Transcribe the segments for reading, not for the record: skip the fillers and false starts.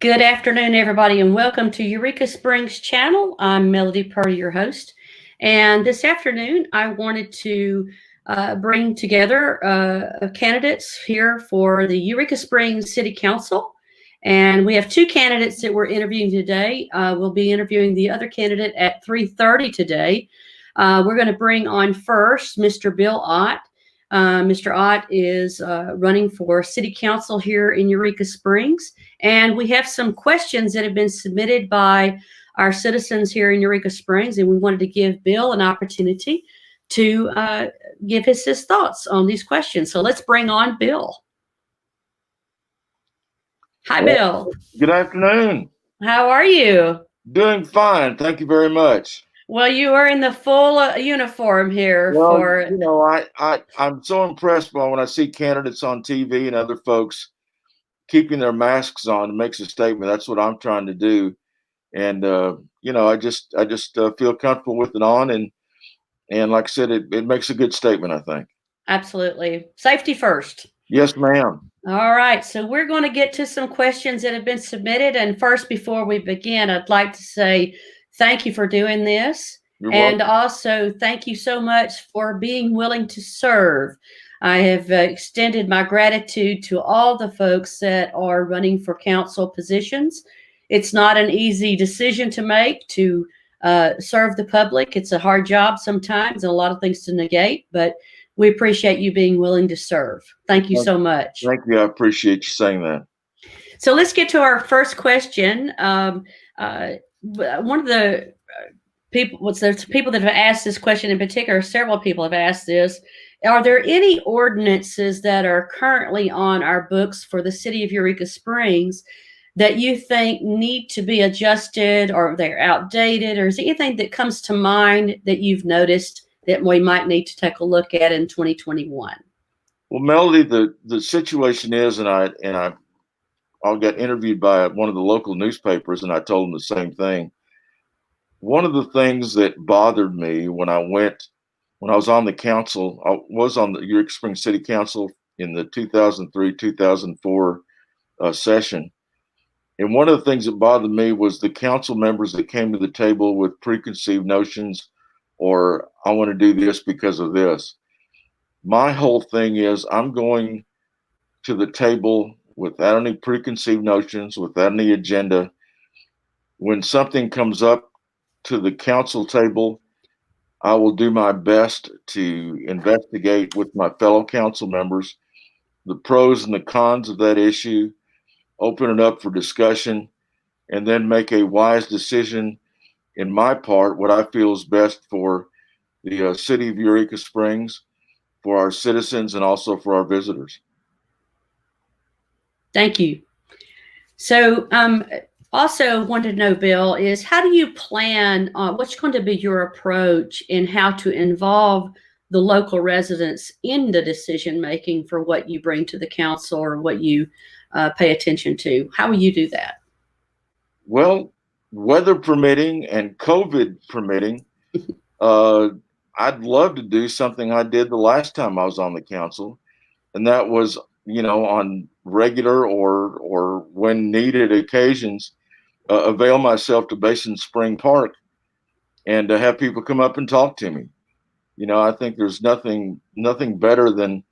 Good afternoon, everybody, and welcome to Eureka Springs channel. I'm Melody Purdy, your host. And this afternoon, I wanted to bring together candidates here for the Eureka Springs City Council. And we have two candidates that we're interviewing today. We'll be interviewing the other candidate at 3:30 today. We're going to bring on first Mr. Bill Ott. Mr. Ott is running for City Council here in Eureka Springs. And we have some questions that have been submitted by our citizens here in Eureka Springs, and we wanted to give Bill an opportunity to give his thoughts on these questions. So let's bring on Bill. Hi, Bill. Good afternoon. How are you? Doing fine. Thank you very much. Well, you are in the full uniform here. I'm so impressed by when I see candidates on TV and other folks keeping their masks on. It makes a statement. That's what I'm trying to do. And, I just feel comfortable with it on. And like I said, it makes a good statement, I think. Absolutely. Safety first. Yes, ma'am. All right. So we're going to get to some questions that have been submitted. And first, before we begin, I'd like to say thank you for doing this. And also, thank you so much for being willing to serve. I have extended my gratitude to all the folks that are running for council positions. It's not an easy decision to make to serve the public. It's a hard job sometimes and a lot of things to negate, but we appreciate you being willing to serve. Thank you so much. Thank you. I appreciate you saying that. So let's get to our first question. One of the there's people that have asked this question in particular, several people have asked this. Are there any ordinances that are currently on our books for the city of Eureka Springs that you think need to be adjusted, or they're outdated, or is there anything that comes to mind that you've noticed that we might need to take a look at in 2021? Well, Melody, the situation is, and I got interviewed by one of the local newspapers, and I told them the same thing. One of the things that bothered me when I was on the council, I was on the Eureka Springs City Council in the 2003-2004 session. And one of the things that bothered me was the council members that came to the table with preconceived notions, or I want to do this because of this. My whole thing is I'm going to the table without any preconceived notions, without any agenda. When something comes up to the council table, I will do my best to investigate with my fellow council members the pros and the cons of that issue, open it up for discussion, and then make a wise decision in my part, what I feel is best for the city of Eureka Springs, for our citizens, and also for our visitors. Thank you. So also wanted to know, Bill, is how do you plan, what's going to be your approach in how to involve the local residents in the decision making for what you bring to the council or what you pay attention to? How will you do that? Well, weather permitting and COVID permitting, I'd love to do something I did the last time I was on the council, and that was, on regular or when needed occasions, avail myself to Basin Spring Park and to have people come up and talk to me. I think there's nothing better than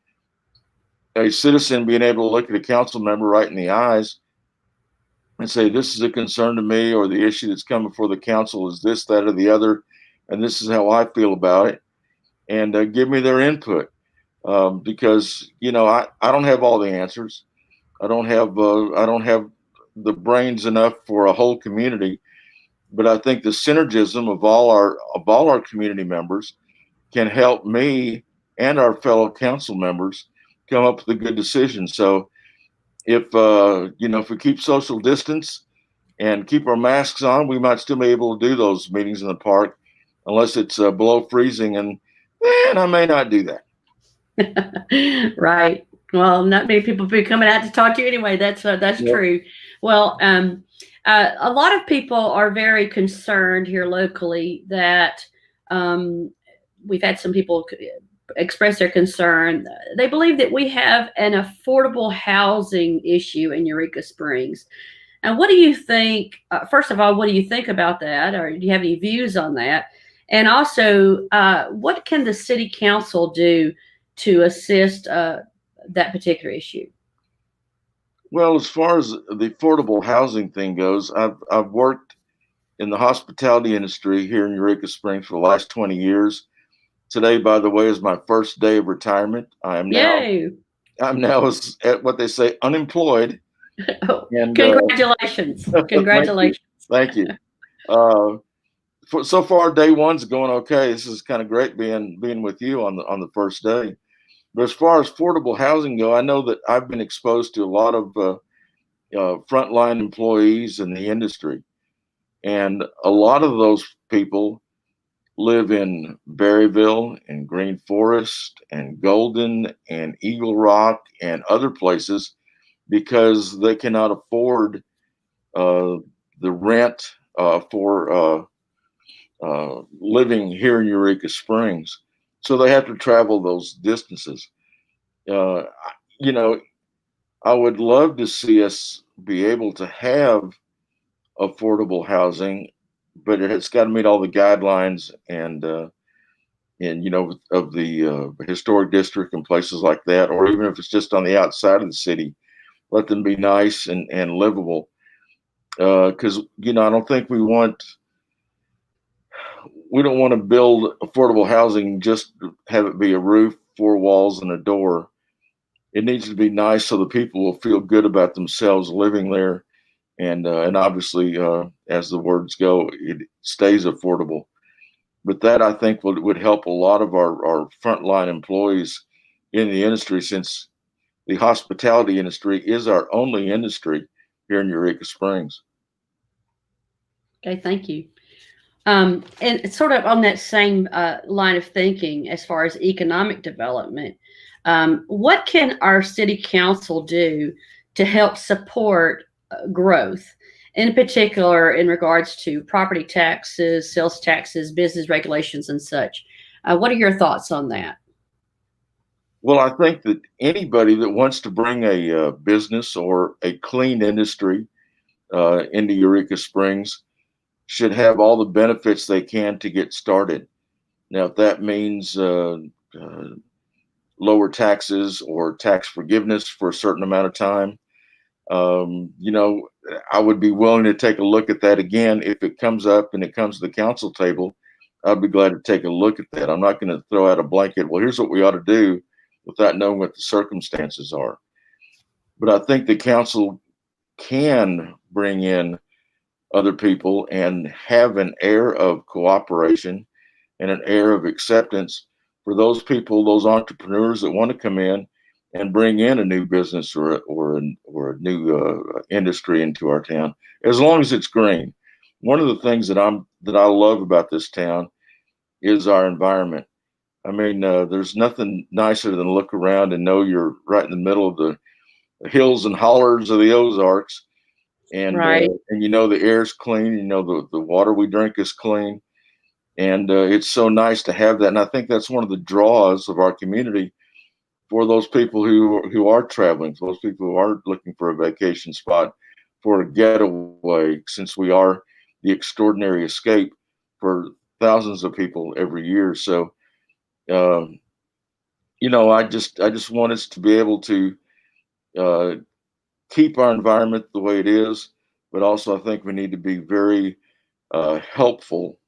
a citizen being able to look at a council member right in the eyes and say, this is a concern to me, or the issue that's coming before the council is this, that, or the other, and this is how I feel about it, and give me their input. Because, I don't have all the answers. I don't have the brains enough for a whole community, but I think the synergism of all our community members can help me and our fellow council members come up with a good decision. So if we keep social distance and keep our masks on, we might still be able to do those meetings in the park, unless it's below freezing, and I may not do that. Right. Well, not many people will be coming out to talk to you anyway. That's true. Well, a lot of people are very concerned here locally that we've had some people express their concern. They believe that we have an affordable housing issue in Eureka Springs. And what do you think, first of all, what do you think about that? Or do you have any views on that? And also, what can the city council do to assist that particular issue? Well, as far as the affordable housing thing goes, I've worked in the hospitality industry here in Eureka Springs for the last 20 years. Today, by the way, is my first day of retirement. Yay! I'm now at what they say unemployed. Oh, And congratulations! Congratulations! thank you. So far, day one's going okay. This is kind of great being with you on the first day. But as far as affordable housing go, I know that I've been exposed to a lot of frontline employees in the industry, and a lot of those people live in Berryville and Green Forest and Golden and Eagle Rock and other places because they cannot afford the rent for living here in Eureka Springs. So they have to travel those distances. Uh, you know, I would love to see us be able to have affordable housing, but it's got to meet all the guidelines and of the historic district and places like that, or even if it's just on the outside of the city, let them be nice and livable. Because I don't think we don't want to build affordable housing just to have it be a roof, four walls, and a door. It needs to be nice so the people will feel good about themselves living there, and obviously, as the words go, it stays affordable. But that I think would help a lot of our frontline employees in the industry, since the hospitality industry is our only industry here in Eureka Springs. Okay, thank you. And it's sort of on that same line of thinking as far as economic development. What can our city council do to help support growth, in particular in regards to property taxes, sales taxes, business regulations, and such? What are your thoughts on that? Well, I think that anybody that wants to bring a business or a clean industry into Eureka Springs should have all the benefits they can to get started. Now, if that means uh, lower taxes or tax forgiveness for a certain amount of time, I would be willing to take a look at that again if it comes up and it comes to the council table. I'd be glad to take a look at that. I'm not going to throw out a blanket, well, here's what we ought to do, without knowing what the circumstances are. But I think the council can bring in other people and have an air of cooperation and an air of acceptance for those people, those entrepreneurs that want to come in and bring in a new business or a new industry into our town, as long as it's green. One of the things that I love about this town is our environment. I mean, there's nothing nicer than look around and know you're right in the middle of the hills and hollers of the Ozarks, and Right. the air's clean. The water we drink is clean, and it's so nice to have that. And I think that's one of the draws of our community for those people who are traveling, for those people who are looking for a vacation spot, for a getaway, since we are the extraordinary escape for thousands of people every year. So, I just want us to be able to uh, keep our environment the way it is, but also I think we need to be very helpful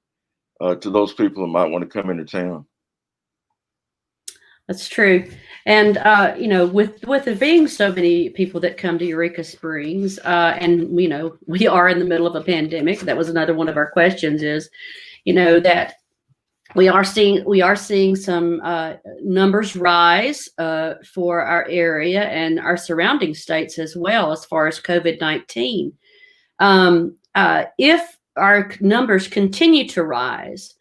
to those people who might want to come into town. That's true. And with there being so many people that come to Eureka Springs, and we are in the middle of a pandemic. That was another one of our questions is, that we are seeing some numbers rise for our area and our surrounding states as well as far as COVID-19. If our numbers continue to rise,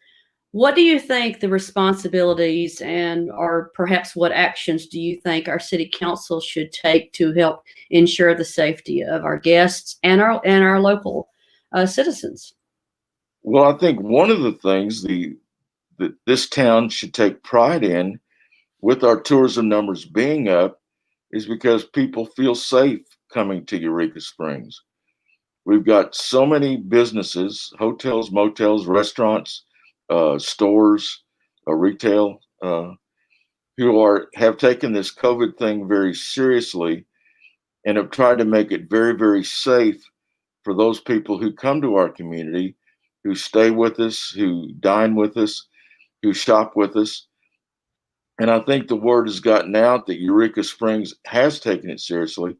what do you think the responsibilities or perhaps what actions do you think our city council should take to help ensure the safety of our guests and our local citizens? Well, I think one of the things that this town should take pride in, with our tourism numbers being up, is because people feel safe coming to Eureka Springs. We've got so many businesses, hotels, motels, restaurants, stores, retail, who have taken this COVID thing very seriously and have tried to make it very, very safe for those people who come to our community, who stay with us, who dine with us, who shop with us. And I think the word has gotten out that Eureka Springs has taken it seriously.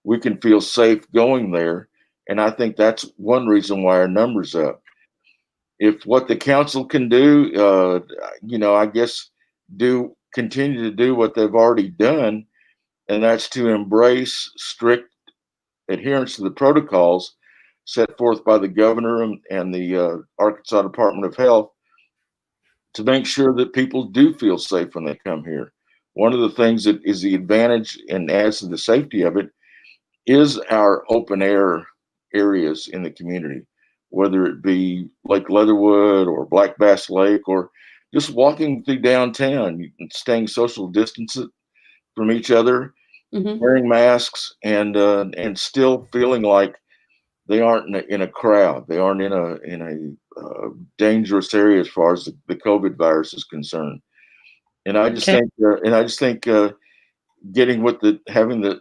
We can feel safe going there. And I think that's one reason why our numbers up. If what the council can do, I guess continue to do what they've already done, and that's to embrace strict adherence to the protocols set forth by the governor and the Arkansas Department of Health to make sure that people do feel safe when they come here. One of the things that is the advantage and adds to the safety of it is our open air areas in the community, whether it be Lake Leatherwood or Black Bass Lake or just walking through downtown, staying social distance from each other, wearing masks, and still feeling like they aren't in a crowd. They aren't in a dangerous area as far as the COVID virus is concerned. And I just think getting with having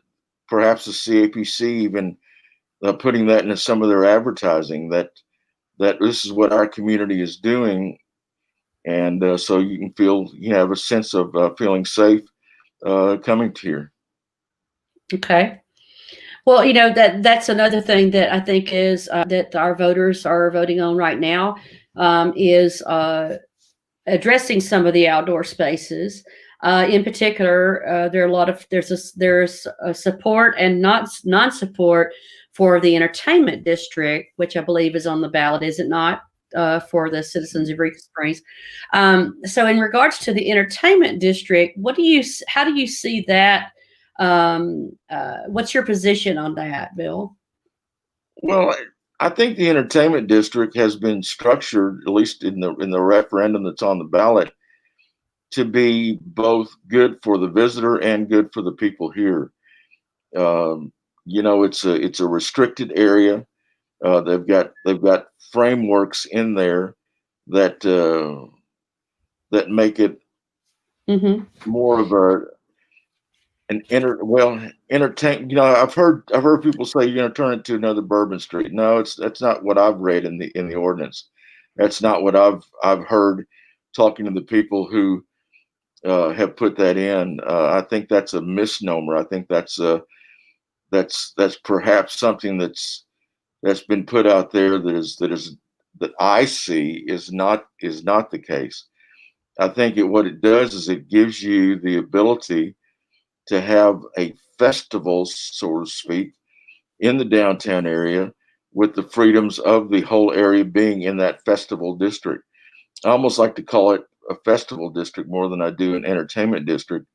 perhaps the CAPC even putting that into some of their advertising that this is what our community is doing, and so you can have a sense of feeling safe coming to here. Okay. Well, that's another thing that I think is that our voters are voting on right now, is addressing some of the outdoor spaces. In particular, there's a support and not non-support for the entertainment district, which I believe is on the ballot, is it not? For the citizens of Eureka Springs. So, in regards to the entertainment district, how do you see that? What's your position on that, Bill? Well, I think the entertainment district has been structured, at least in the referendum that's on the ballot, to be both good for the visitor and good for the people here. It's a restricted area. They've got frameworks in there that make it more of entertain. I've heard people say you're going to turn it to another Bourbon Street. No, that's not what I've read in the ordinance. That's not what I've heard talking to the people who have put that in. I think that's a misnomer. I think that's perhaps something that's been put out there that I see is not the case. I think what it does is it gives you the ability to have a festival, so to speak, in the downtown area with the freedoms of the whole area being in that festival district. I almost like to call it a festival district more than I do an entertainment district,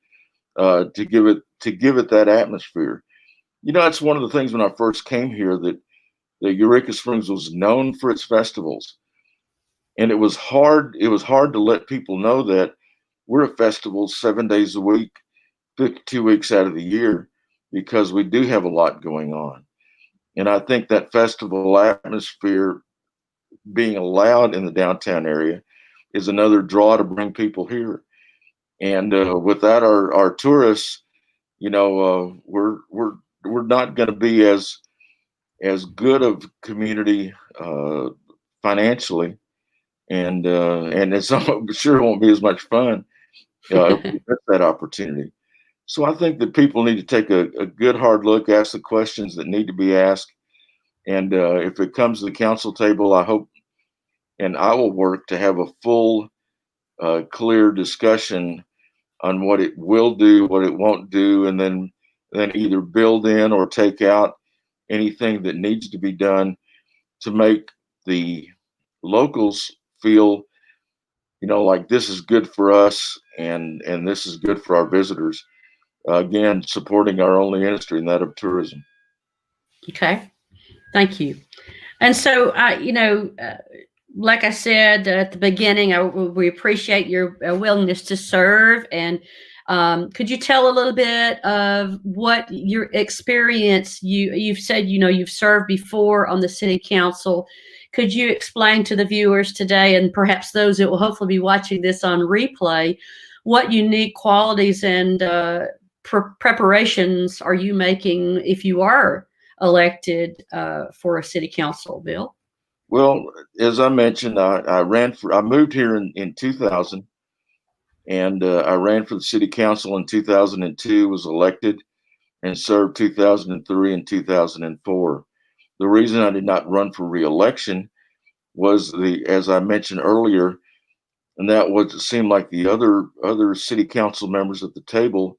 to give it that atmosphere. That's one of the things when I first came here that Eureka Springs was known for its festivals. And it was hard to let people know that we're a festival 7 days a week, 52 weeks out of the year, because we do have a lot going on. And I think that festival atmosphere being allowed in the downtown area is another draw to bring people here. And with that, our tourists, we're not going to be as good of community financially, and it's sure won't be as much fun if we miss that opportunity. So I think that people need to take a good hard look, ask the questions that need to be asked, and if it comes to the council table, I hope and I will work to have a full, clear discussion on what it will do, what it won't do, and then either build in or take out anything that needs to be done to make the locals feel, like this is good for us and this is good for our visitors. Again, supporting our only industry, and that of tourism. Okay, thank you. And so, like I said at the beginning, we appreciate your willingness to serve, and Could you tell a little bit of what your experience, you've said, you've served before on the city council. Could you explain to the viewers today, and perhaps those that will hopefully be watching this on replay, what unique qualities and preparations are you making if you are elected for a city council, Bill? Well, as I mentioned, I moved here in 2000, and I ran for the city council in 2002, was elected, and served 2003 and 2004. The reason I did not run for reelection was as I mentioned earlier, and that was it seemed like the other city council members at the table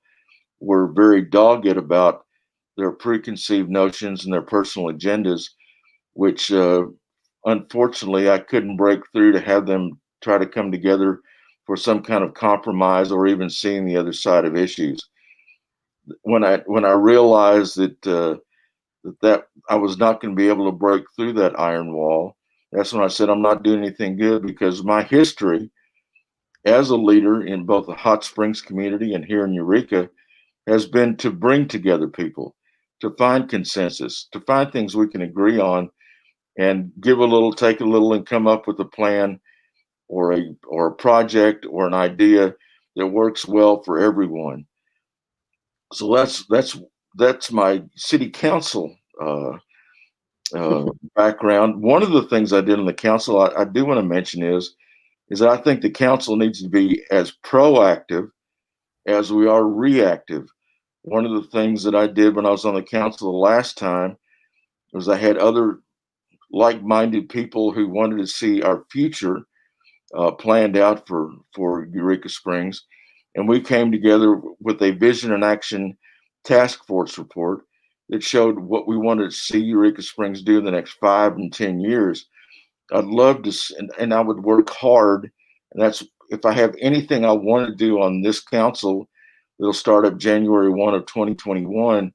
were very dogged about their preconceived notions and their personal agendas, which unfortunately I couldn't break through to have them try to come together for some kind of compromise or even seeing the other side of issues. When I realized that I was not going to be able to break through that iron wall, that's when I said I'm not doing anything good, because my history as a leader in both the Hot Springs community and here in Eureka has been to bring together people, to find consensus, to find things we can agree on, and give a little, take a little, and come up with a plan or a project or an idea that works well for everyone. So that's my city council background. One of the things I did on the council, I do want to mention is that I think the council needs to be as proactive as we are reactive. One of the things that I did when I was on the council the last time was I had other like-minded people who wanted to see our future planned out for Eureka Springs, and we came together with a vision and action task force report that showed what we wanted to see Eureka Springs do in the next 5 and 10 years. I'd love to, and I would work hard. And that's, if I have anything I want to do on this council, that'll start up January 1 of 2021,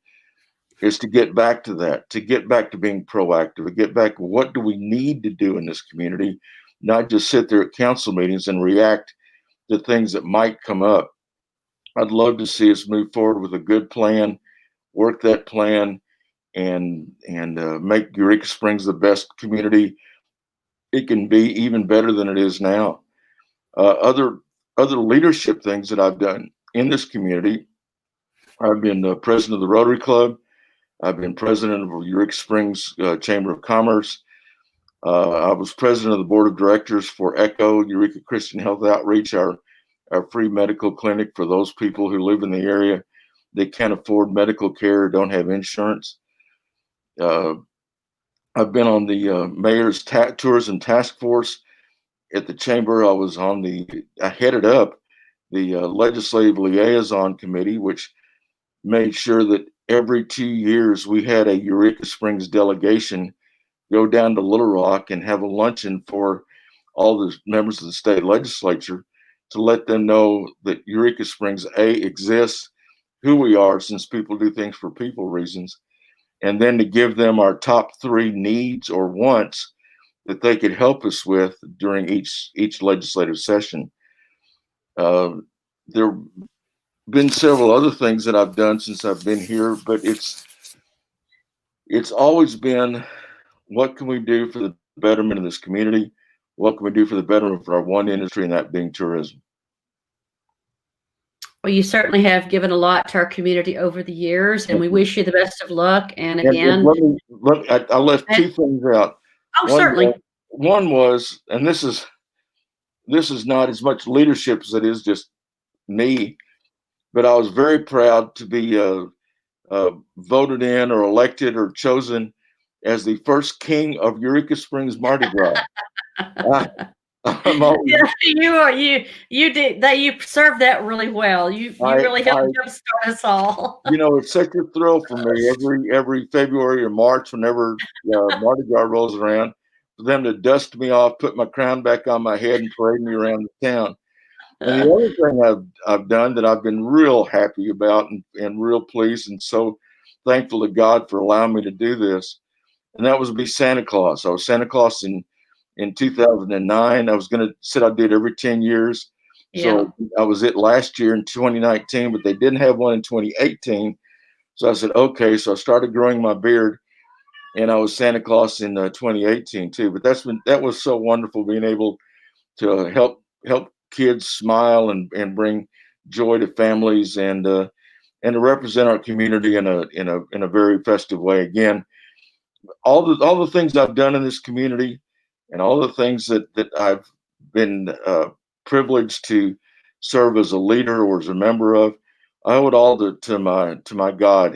is to get back to that, to get back to being proactive, to get back to what do we need to do in this community, not just sit there at council meetings and react to things that might come up. I'd love to see us move forward with a good plan, work that plan, and make Eureka Springs the best community it can be, even better than it is now. Other leadership things that I've done in this community, I've been president of the Rotary Club. I've been president of Eureka Springs Chamber of Commerce. I was president of the board of directors for ECHO, Eureka Christian Health Outreach, our free medical clinic for those people who live in the area that can't afford medical care or don't have insurance. I've been on the mayor's tourism task force at the chamber. I headed up the legislative liaison committee, which made sure that every 2 years we had a Eureka Springs delegation go down to Little Rock and have a luncheon for all the members of the state legislature to let them know that Eureka Springs exists, who we are, since people do things for people reasons, and then to give them our top 3 needs or wants that they could help us with during each legislative session. There have been several other things that I've done since I've been here, but it's always been, what can we do for the betterment of this community? What can we do for the betterment of our one industry, and that being tourism? Well, you certainly have given a lot to our community over the years, and we wish you the best of luck. And again, I left 2 things out. Oh, certainly. One was, and this is not as much leadership as it is just me, but I was very proud to be voted in or elected or chosen as the first king of Eureka Springs Mardi Gras. You did that. You served that really well. You really helped jumpstart us all. It's such a thrill for me every February or March, whenever Mardi Gras rolls around, for them to dust me off, put my crown back on my head, and parade me around the town. And the other thing I've done that I've been real happy about and real pleased and so thankful to God for allowing me to do this, and that was be Santa Claus. I was Santa Claus in 2009. I was going to say I did every 10 years. Yeah. So I was it last year in 2019, but they didn't have one in 2018. So I said, okay. So I started growing my beard, and I was Santa Claus in 2018 too. But that was so wonderful being able to help kids smile and bring joy to families and to represent our community in a very festive way. Again, all the things I've done in this community, and all the things that I've been privileged to serve as a leader or as a member of, I owe it all to my God.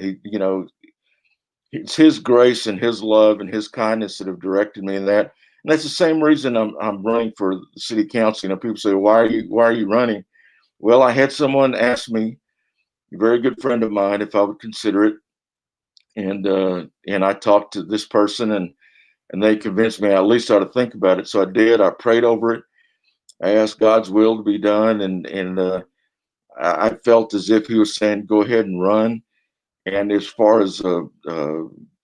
It's His grace and His love and His kindness that have directed me in that. And that's the same reason I'm running for the city council. People say, why are you running? Well, I had someone ask me, a very good friend of mine, if I would consider it, and I talked to this person, and they convinced me I at least ought to think about it. So I did. I prayed over it. I asked God's will to be done, and I felt as if He was saying, "Go ahead and run." And as far as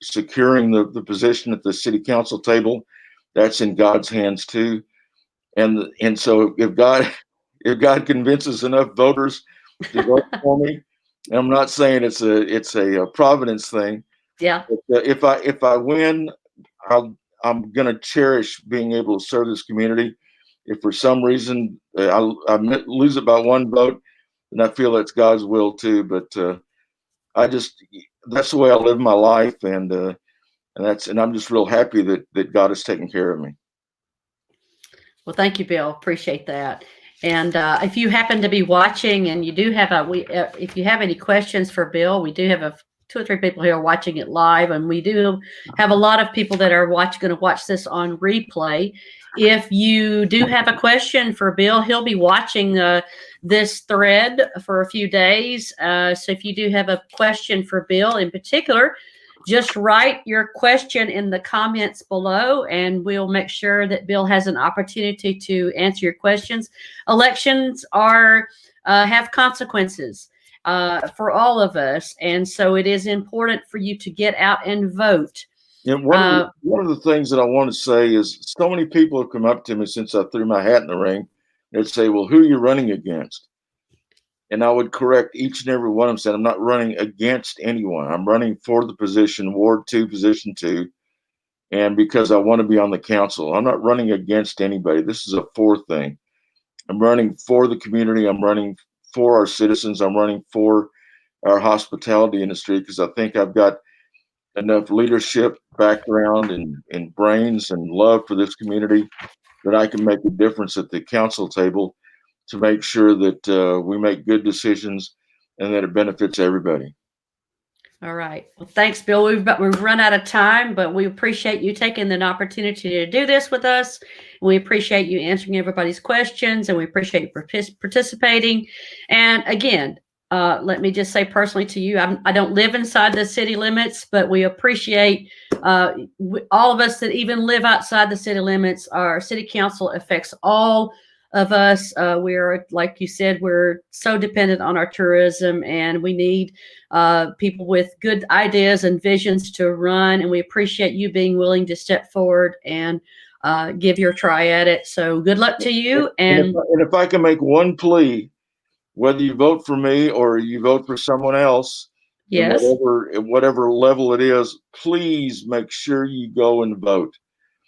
securing the position at the city council table, that's in God's hands too. And so if God convinces enough voters to vote for me, and I'm not saying it's a providence thing. Yeah. But if I win, I'm going to cherish being able to serve this community. If for some reason I lose it by one vote, then I feel that's God's will too. But that's the way I live my life, and I'm just real happy that God has taken care of me. Well, thank you, Bill. Appreciate that. And if you happen to be watching, and you do have if you have any questions for Bill, we do have 2 or 3 people here watching it live, and we do have a lot of people that are going to watch this on replay. If you do have a question for Bill, he'll be watching this thread for a few days. So if you do have a question for Bill in particular, just write your question in the comments below, and we'll make sure that Bill has an opportunity to answer your questions. Elections have consequences for all of us, and so it is important for you to get out and vote. And one of the things that I want to say is, so many people have come up to me since I threw my hat in the ring. They'd say, "Well, who are you running against?" And I would correct each and every one of them, saying, I'm not running against anyone. I'm running for the position, Ward 2, Position 2, and because I want to be on the council. I'm not running against anybody. This is a for thing. I'm running for the community. I'm running for our citizens. I'm running for our hospitality industry, because I think I've got enough leadership background and brains and love for this community that I can make a difference at the council table to make sure that we make good decisions and that it benefits everybody. All right. Well, thanks, Bill. We've run out of time, but we appreciate you taking an opportunity to do this with us. We appreciate you answering everybody's questions, and we appreciate you participating. And again, let me just say personally to you, I don't live inside the city limits, but we appreciate all of us that even live outside the city limits. Our city council affects all of us. We're, like you said, we're so dependent on our tourism, and we need people with good ideas and visions to run. And we appreciate you being willing to step forward and give your try at it. So good luck to you. And if I can make one plea, whether you vote for me or you vote for someone else, yes, whatever level it is, please make sure you go and vote.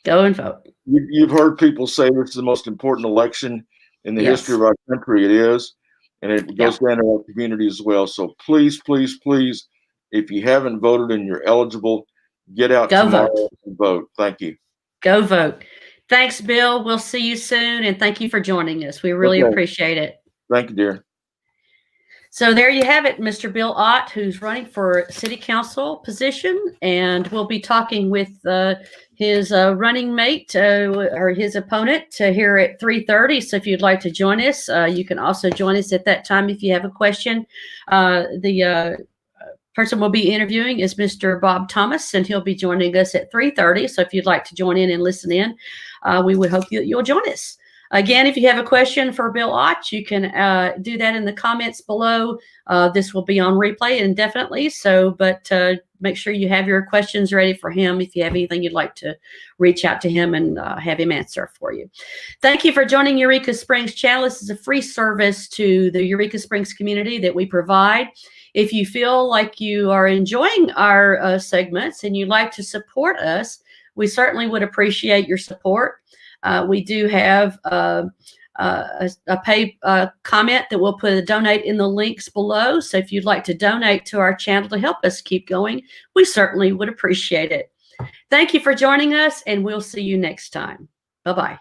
Go and vote. You've heard people say this is the most important election in the history of our country. It is, and it goes down to our community as well. So please, please, please, if you haven't voted and you're eligible, get out tomorrow and vote. Thank you. Go vote. Thanks, Bill. We'll see you soon, and thank you for joining us. We really appreciate it. Thank you, dear. So there you have it, Mr. Bill Ott, who's running for city council position, and we'll be talking with his running mate or his opponent here at 3:30. So if you'd like to join us, you can also join us at that time if you have a question. The person we'll be interviewing is Mr. Bob Thomas, and he'll be joining us at 3:30. So if you'd like to join in and listen in, we would hope you'll join us. Again, if you have a question for Bill Ott, you can do that in the comments below. This will be on replay indefinitely, but make sure you have your questions ready for him if you have anything you'd like to reach out to him and have him answer for you. Thank you for joining Eureka Springs channel. This is a free service to the Eureka Springs community that we provide. If you feel like you are enjoying our segments and you'd like to support us, we certainly would appreciate your support. We do have a pay comment that we'll put a donate in the links below. So if you'd like to donate to our channel to help us keep going, we certainly would appreciate it. Thank you for joining us, and we'll see you next time. Bye-bye.